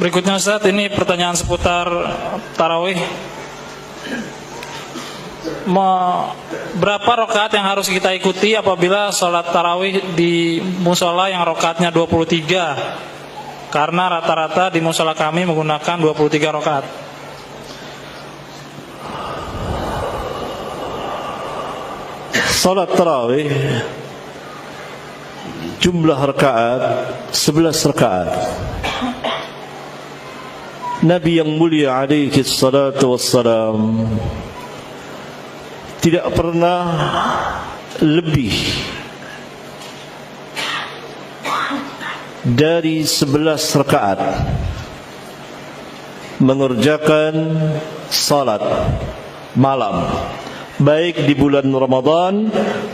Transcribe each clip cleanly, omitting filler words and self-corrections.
Berikutnya Ustaz, ini pertanyaan seputar tarawih. Berapa rakaat yang harus kita ikuti apabila sholat tarawih di musola yang rakaatnya 23? Karena rata-rata di musola kami menggunakan 23 rakaat. Salat tarawih jumlah rakaat 11 rakaat. Nabi yang mulia alaihi salatu wassalam tidak pernah lebih dari 11 rakaat mengerjakan salat malam, baik di bulan Ramadan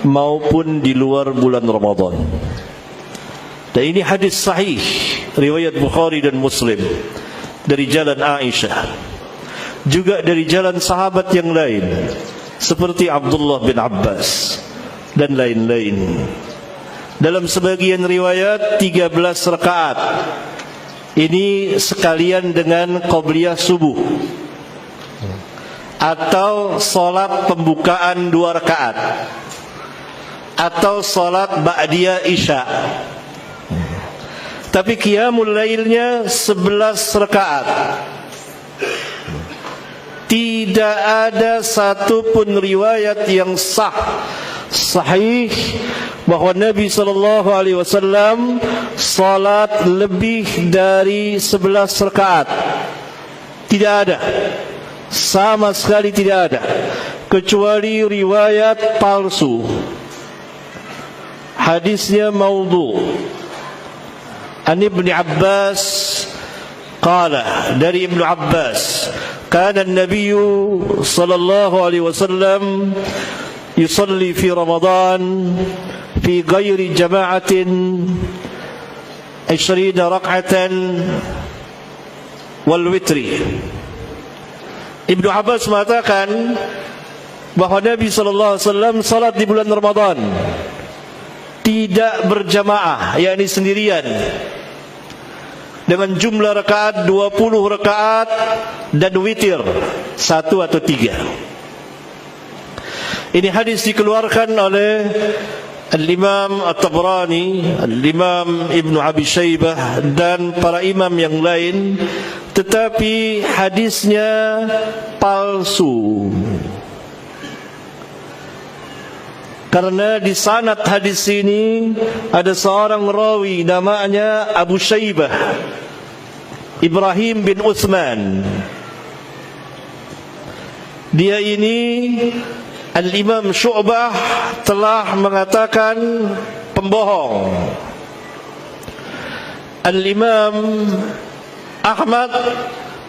maupun di luar bulan Ramadan. Dan ini hadis sahih riwayat Bukhari dan Muslim dari jalan Aisyah, juga dari jalan sahabat yang lain seperti Abdullah bin Abbas dan lain-lain. Dalam sebagian riwayat 13 rakaat. Ini sekalian dengan qabliyah subuh atau salat pembukaan 2 rakaat atau salat ba'diyah isya. Tapi qiyamul lailnya 11 rakaat. Tidak ada satu pun riwayat yang sahih bahwa Nabi SAW salat lebih dari 11 rakaat. Tidak ada, sama sekali tidak ada, kecuali riwayat palsu, hadisnya maudhu. An Ibn Abbas qala, dari Ibn Abbas, kana an-nabiy sallallahu alaihi wasallam yusalli fi Ramadan fi ghairi jama'atin 20 rak'atan wal witri. Ibnu Abbas mengatakan bahwa Nabi sallallahu alaihi wasallam salat di bulan Ramadan tidak berjamaah, yakni sendirian, dengan jumlah rakaat 20 rakaat dan witir 1 atau 3. Ini hadis dikeluarkan oleh Al-Imam At-Tabrani, Al-Imam Ibn Abi Shaybah dan para imam yang lain, tetapi hadisnya palsu. Karena di sanad hadis ini ada seorang rawi namanya Abu Shaybah, Ibrahim bin Uthman. Dia ini Al-Imam Syu'bah telah mengatakan pembohong. Al-Imam Ahmad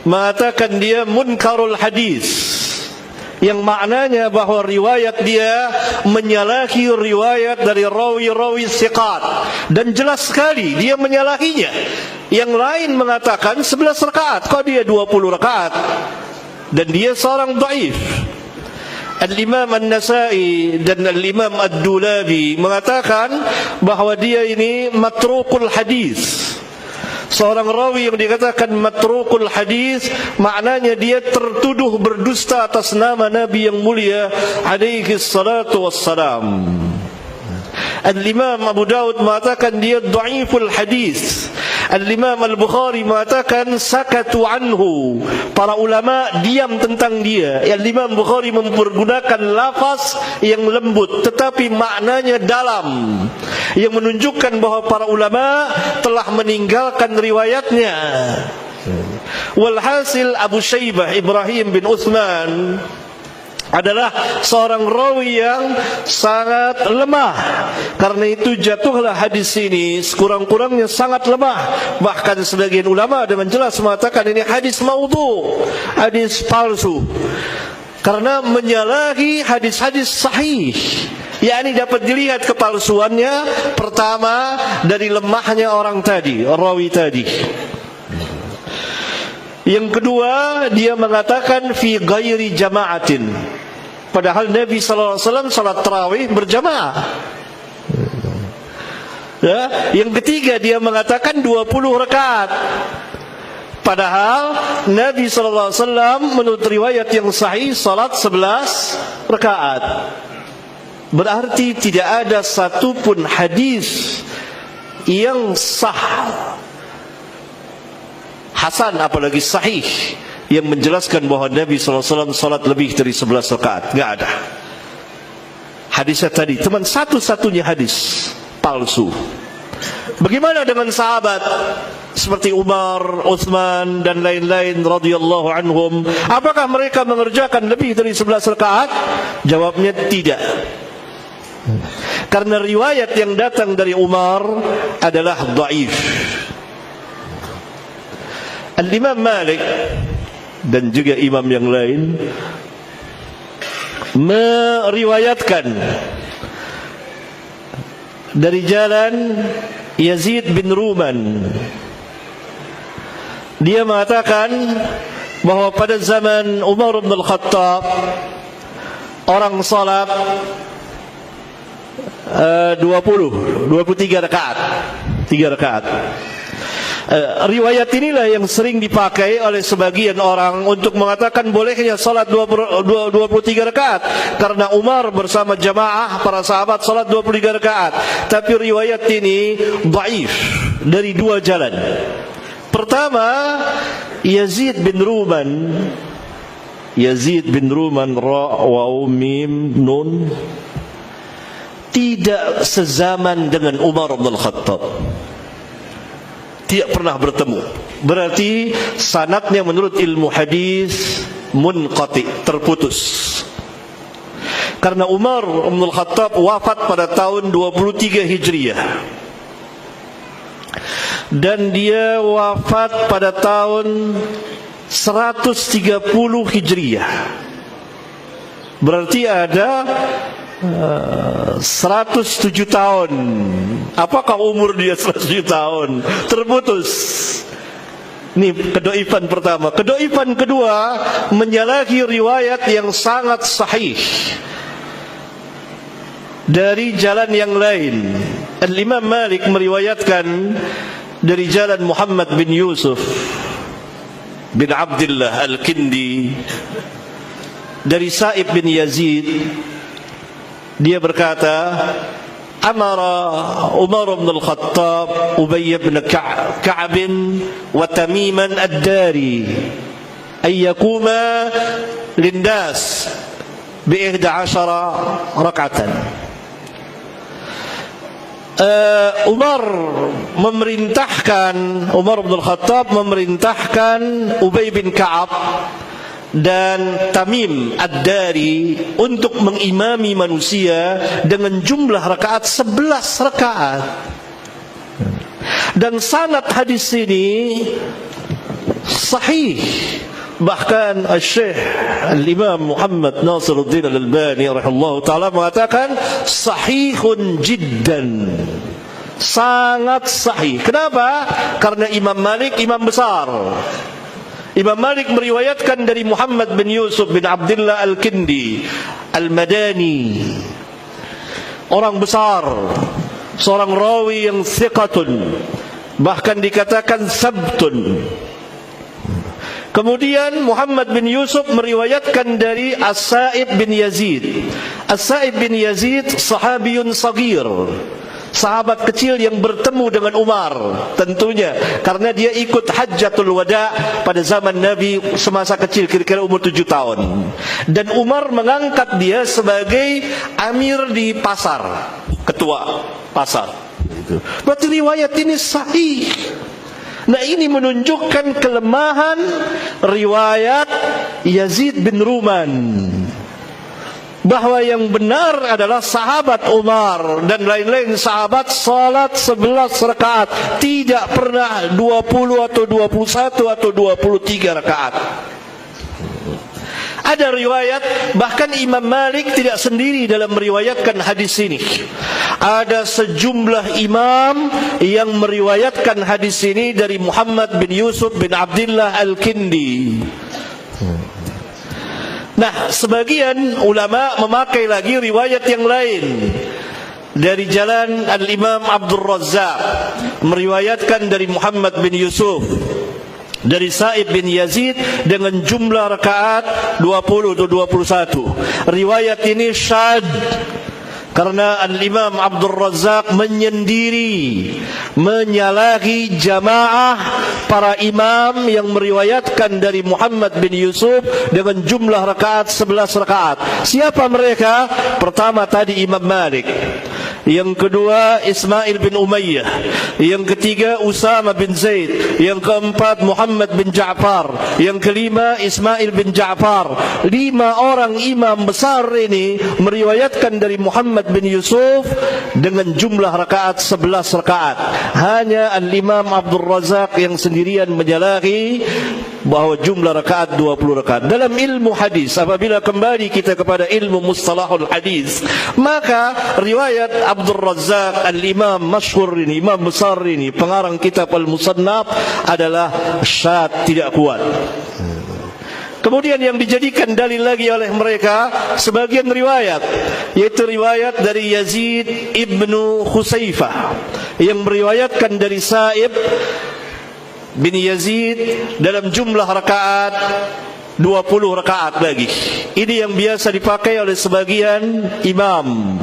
mengatakan dia munkarul hadis, yang maknanya bahwa riwayat dia menyalahi riwayat dari rawi-rawi thiqat, dan jelas sekali dia menyalahinya. Yang lain mengatakan 11 rakaat, kok dia 20 rakaat, dan dia seorang dhaif. Al-Imam An-Nasai dan Al-Imam Ad-Dulabi mengatakan bahwa dia ini matrukul hadis. Seorang rawi yang dikatakan matrukul hadis, maknanya dia tertuduh berdusta atas nama Nabi yang mulia alaihi salatu wassalam. Al-Imam Abu Daud mengatakan dia dhaiful hadis. Al-Imam Al-Bukhari mengatakan sakatu anhu, para ulama diam tentang dia. Al-Imam Bukhari mempergunakan lafaz yang lembut tetapi maknanya dalam, yang menunjukkan bahwa para ulama telah meninggalkan riwayatnya. Walhasil Abu Shaybah Ibrahim bin Uthman adalah seorang rawi yang sangat lemah. Karena itu jatuhlah hadis ini sekurang-kurangnya sangat lemah. Bahkan sebagian ulama dengan jelas mengatakan ini hadis maudhu, hadis palsu, karena menyalahi hadis-hadis sahih. yakni dapat dilihat kepalsuannya pertama dari lemahnya orang tadi, rawi tadi. Yang kedua, dia mengatakan fi ghairi jama'atin, padahal Nabi sallallahu alaihi wasallam salat tarawih berjamaah. Ya, yang ketiga dia mengatakan 20 rakaat, Padahal Nabi SAW menurut riwayat yang sahih salat 11 rakaat. Berarti tidak ada satupun hadis yang sah, hasan apalagi sahih, yang menjelaskan bahwa Nabi SAW salat lebih dari 11 rakaat. Tidak ada. Hadisnya tadi cuma satu-satunya hadis palsu. Bagaimana dengan sahabat seperti Umar, Utsman dan lain-lain radhiyallahu anhum? Apakah mereka mengerjakan lebih dari 11 rakaat? Jawabnya tidak. Karena riwayat yang datang dari Umar adalah dhaif. Al-Imam Malik dan juga imam yang lain meriwayatkan dari jalan Yazid bin Ruman. Dia mengatakan bahwa pada zaman Umar bin Al-Khattab orang salat 23 rakaat, 3 rakaat. Riwayat inilah yang sering dipakai oleh sebagian orang untuk mengatakan bolehnya salat 23 rakaat karena Umar bersama jamaah para sahabat salat 23 rakaat. Tapi riwayat ini dhaif dari dua jalan. Pertama, Yazid bin Ruman ra waw mim nun tidak sezaman dengan Umar bin Al-Khattab. Tidak pernah bertemu. Berarti sanadnya menurut ilmu hadis munqati, terputus. Karena Umar bin Al-Khattab wafat pada tahun 23 Hijriah. Dan dia wafat pada tahun 130 Hijriah. Berarti ada 107 tahun. Apakah umur dia 107 tahun? Terputus. Ini kedoifan pertama. Kedoifan kedua, menyalahi riwayat yang sangat sahih dari jalan yang lain. Al-Imam Malik meriwayatkan dari jalan Muhammad bin Yusuf bin Abdullah Al-Kindi dari Sa'ib bin Yazid. Dia berkata, amara Umar bin Al-Khattab Ubay bin Ka'ab wa Tamiman ad-Dari ay yakuma linnas bi 11 rak'atan. Umar bin Al-Khattab memerintahkan Ubay bin Ka'ab dan Tamim ad-Dari untuk mengimami manusia dengan jumlah rakaat 11 rakaat. Dan sanad hadis ini sahih. Bahkan Syekh Al-Imam Muhammad Nasiruddin Al-Albani rahimahullah ta'ala mengatakan sahihun jiddan, sangat sahih. Kenapa? Karena Imam Malik imam besar. Imam Malik meriwayatkan dari Muhammad bin Yusuf bin Abdullah Al-Kindi Al-Madani, orang besar, seorang rawi yang thiqatun, bahkan dikatakan sabtun. Kemudian Muhammad bin Yusuf meriwayatkan dari As-Sa'ib bin Yazid. As-Sa'ib bin Yazid sahabiyun sagir, sahabat kecil yang bertemu dengan Umar, tentunya karena dia ikut Hajjatul Wada pada zaman Nabi semasa kecil, kira-kira umur 7 tahun. Dan Umar mengangkat dia sebagai amir di pasar, ketua pasar. Berarti riwayat ini sahih. Nah, ini menunjukkan kelemahan riwayat Yazid bin Ruman, bahwa yang benar adalah sahabat Umar dan lain-lain sahabat salat 11 rakaat, tidak pernah 20 atau 21 atau 23 rakaat. Ada riwayat, bahkan Imam Malik tidak sendiri dalam meriwayatkan hadis ini. Ada sejumlah imam yang meriwayatkan hadis ini dari Muhammad bin Yusuf bin Abdullah Al-Kindi. Nah, sebagian ulama memakai lagi riwayat yang lain dari jalan Al-Imam Abdul Razzaq, meriwayatkan dari Muhammad bin Yusuf dari Sa'ib bin Yazid dengan jumlah rakaat 20 atau 21. Riwayat ini syad karena Al-Imam Abdul Razak menyendiri, menyalahi jamaah para imam yang meriwayatkan dari Muhammad bin Yusuf dengan jumlah rakaat 11 rakaat. Siapa mereka? Pertama tadi Imam Malik, yang kedua Ismail bin Umayyah, yang ketiga Usama bin Zaid, yang keempat Muhammad bin Ja'far, yang kelima Ismail bin Ja'far. 5 orang imam besar ini meriwayatkan dari Muhammad bin Yusuf dengan jumlah rakaat 11 rakaat. Hanya Al-Imam Abdul Razak yang sendirian menyalahi bahwa jumlah rakaat 20 rakaat. Dalam ilmu hadis, apabila kembali kita kepada ilmu mustalahul hadis, maka riwayat Abdul Razak Al-Imam masyhur ini, imam besar ini, pengarang kitab Al-Musannaf, adalah syad, tidak kuat. Kemudian yang dijadikan dalil lagi oleh mereka sebagian riwayat, yaitu riwayat dari Yazid ibnu Khusaifah yang meriwayatkan dari Sa'ib bin Yazid dalam jumlah rakaat 20 rakaat lagi. Ini yang biasa dipakai oleh sebagian imam.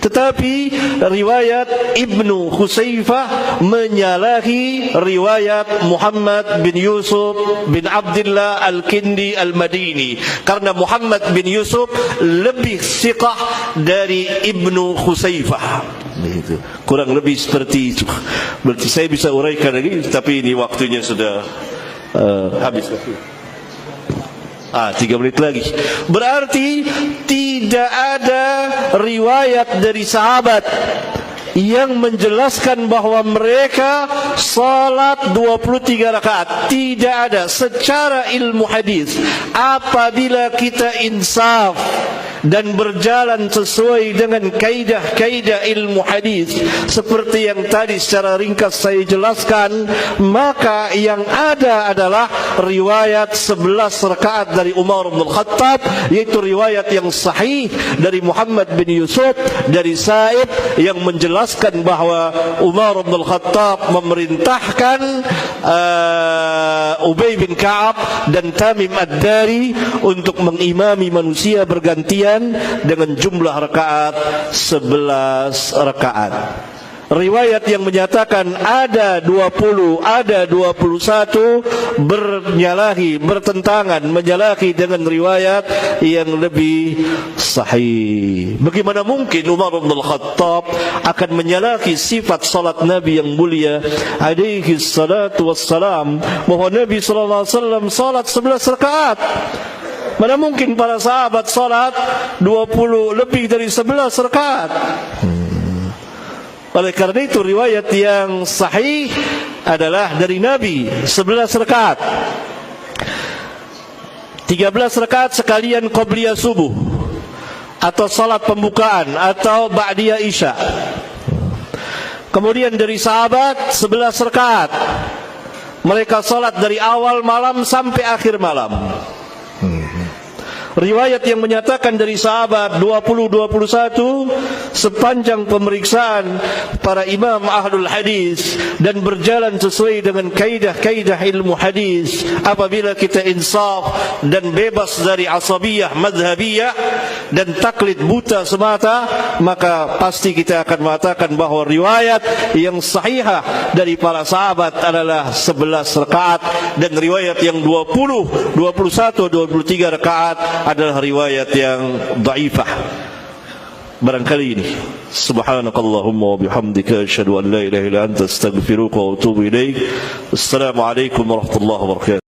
Tetapi riwayat Ibnu Khusaifah menyalahi riwayat Muhammad bin Yusuf bin Abdullah Al-Kindi Al-Madini, karena Muhammad bin Yusuf lebih siqah dari Ibnu Khusaifah. Begitu. Kurang lebih seperti itu. Berarti saya bisa uraikan lagi, tapi ini waktunya sudah habis. 3 menit lagi. Berarti tidak ada riwayat dari sahabat yang menjelaskan bahwa mereka salat 23 rakaat. Tidak ada secara ilmu hadis. Apabila kita insaf dan berjalan sesuai dengan kaidah-kaidah ilmu hadis seperti yang tadi secara ringkas saya jelaskan, maka yang ada adalah riwayat 11 rakaat dari Umar bin Khattab, yaitu riwayat yang sahih dari Muhammad bin Yusuf dari Sa'ib yang menjelaskan bahwa Umar bin Khattab memerintahkan Ubay bin Ka'ab dan Tamim Ad-Dari untuk mengimami manusia bergantian dengan jumlah rakaat 11 rakaat. Riwayat yang menyatakan ada 20, ada 21 bertentangan, menyalahi dengan riwayat yang lebih sahih. Bagaimana mungkin Umar bin Khattab akan menyalahi sifat salat Nabi yang mulia alaihi salatu wassalam, bahwa Nabi sallallahu alaihi wasallam salat 11 rakaat? Mana mungkin para sahabat salat 20 lebih dari 11 rakaat? Oleh karena itu riwayat yang sahih adalah dari Nabi 11 rakaat. 13 rakaat sekalian qabliyah subuh atau salat pembukaan atau ba'diyah isya. Kemudian dari sahabat 11 rakaat. Mereka salat dari awal malam sampai akhir malam. Riwayat yang menyatakan dari sahabat 20-21 sepanjang pemeriksaan para imam ahlul hadis dan berjalan sesuai dengan kaidah-kaidah ilmu hadis. Apabila kita insaf dan bebas dari asabiyah madhabiyah dan taklid buta semata, maka pasti kita akan mengatakan bahwa riwayat yang sahihah dari para sahabat adalah 11 rakaat, dan riwayat yang 20, 21, 23 rakaat adalah riwayat yang dhaifah. Barangkali ini. Subhanakallahumma wa bihamdika asyhadu an la ilaha illa anta astaghfiruka wa atubu ilaik. Assalamualaikum warahmatullahi wabarakatuh.